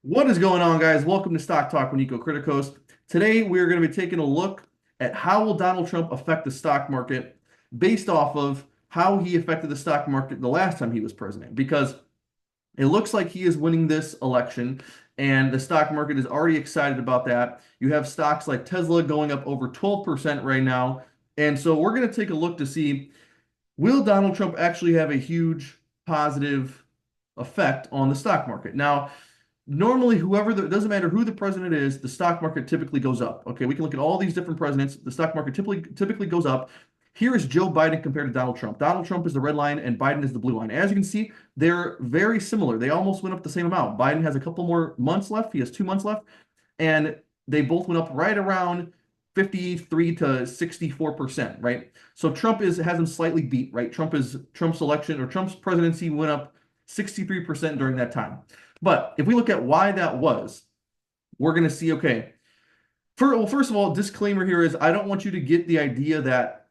What is going on, guys? Welcome to Stock Talk with Nico Kritikos. Today, we're going to be taking a look at how will Donald Trump affect the stock market based off of how he affected the stock market the last time he was president. Because it looks like he is winning this election, and the stock market is already excited about that. You have stocks like Tesla going up over 12% right now. And so we're going to take a look to see, will Donald Trump actually have a huge positive effect on the stock market? Now, normally it doesn't matter who the president is, the stock market typically goes up. Okay, we can look at all these different presidents. The stock market typically goes up. Here is Joe Biden compared to Donald Trump. Donald Trump is the red line and Biden is the blue line. As you can see, they're very similar. They almost went up the same amount. Biden has a couple more months left. He has 2 months left, and they both went up right around 53 to 64%, right? So Trump has him slightly beat, right? Trump's election or Trump's presidency went up 63% during that time. But if we look at why that was, we're going to see, okay, first of all, disclaimer here is I don't want you to get the idea that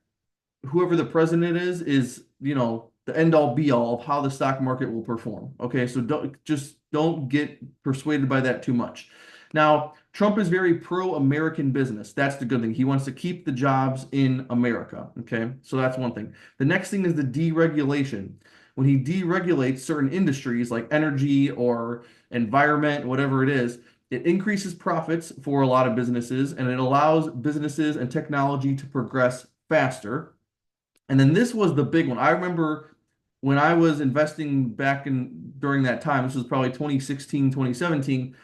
whoever the president is, the end all be all of how the stock market will perform. Okay, so don't get persuaded by that too much. Now, Trump is very pro-American business. That's the good thing. He wants to keep the jobs in America. Okay, so that's one thing. The next thing is the deregulation. When he deregulates certain industries like energy or environment, whatever it is, it increases profits for a lot of businesses and it allows businesses and technology to progress faster. And then this was the big one. I remember when I was investing back in during that time, this was probably 2016, 2017,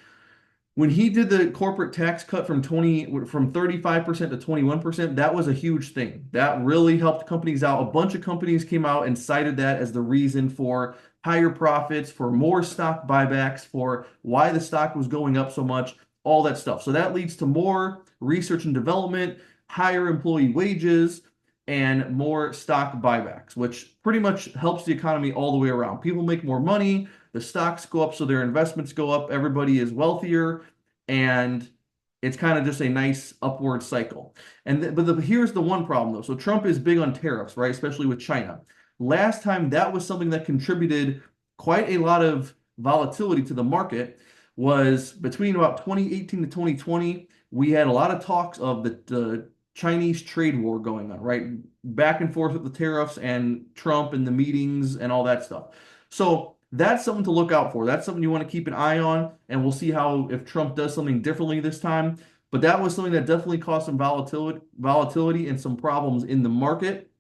when he did the corporate tax cut from 35% to 21%, that was a huge thing. That really helped companies out. A bunch of companies came out and cited that as the reason for higher profits, for more stock buybacks, for why the stock was going up so much, all that stuff. So that leads to more research and development, higher employee wages, and more stock buybacks, which pretty much helps the economy all the way around. People make more money, the stocks go up, so their investments go up, everybody is wealthier, and it's kind of just a nice upward cycle. Here's the one problem though. So Trump is big on tariffs, right? Especially with China. Last time that was something that contributed quite a lot of volatility to the market was between about 2018 to 2020. We had a lot of talks of the Chinese trade war going on, right? Back and forth with the tariffs and Trump and the meetings and all that stuff. So that's something to look out for. That's something you want to keep an eye on, and we'll see how if Trump does something differently this time. But that was something that definitely caused some volatility and some problems in the market.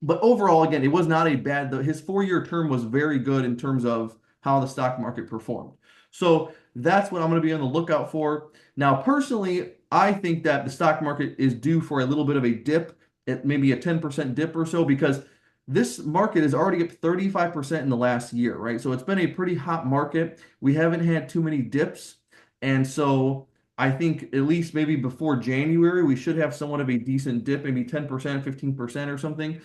But overall, again, it was not a bad, his 4-year term was very good in terms of how the stock market performed. So that's what I'm going to be on the lookout for. Now, personally, I think that the stock market is due for a little bit of a dip, maybe a 10% dip or so, because this market is already up 35% in the last year, right? So it's been a pretty hot market. We haven't had too many dips. And so I think at least maybe before January, we should have somewhat of a decent dip, maybe 10%, 15% or something.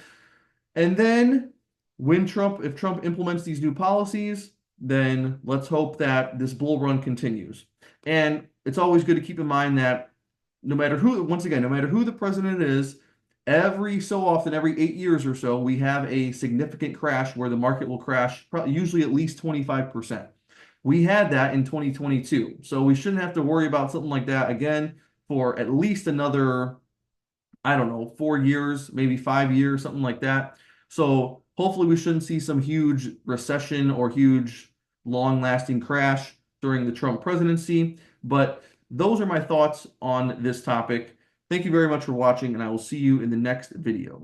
And then if Trump implements these new policies, then let's hope that this bull run continues. And it's always good to keep in mind that no matter who, once again, no matter who the president is, every so often, every 8 years or so, we have a significant crash where the market will crash, usually at least 25%. We had that in 2022. So we shouldn't have to worry about something like that again for at least another, I don't know, 4 years, maybe 5 years, something like that. So hopefully we shouldn't see some huge recession or huge long-lasting crash during the Trump presidency. But those are my thoughts on this topic. Thank you very much for watching, and I will see you in the next video.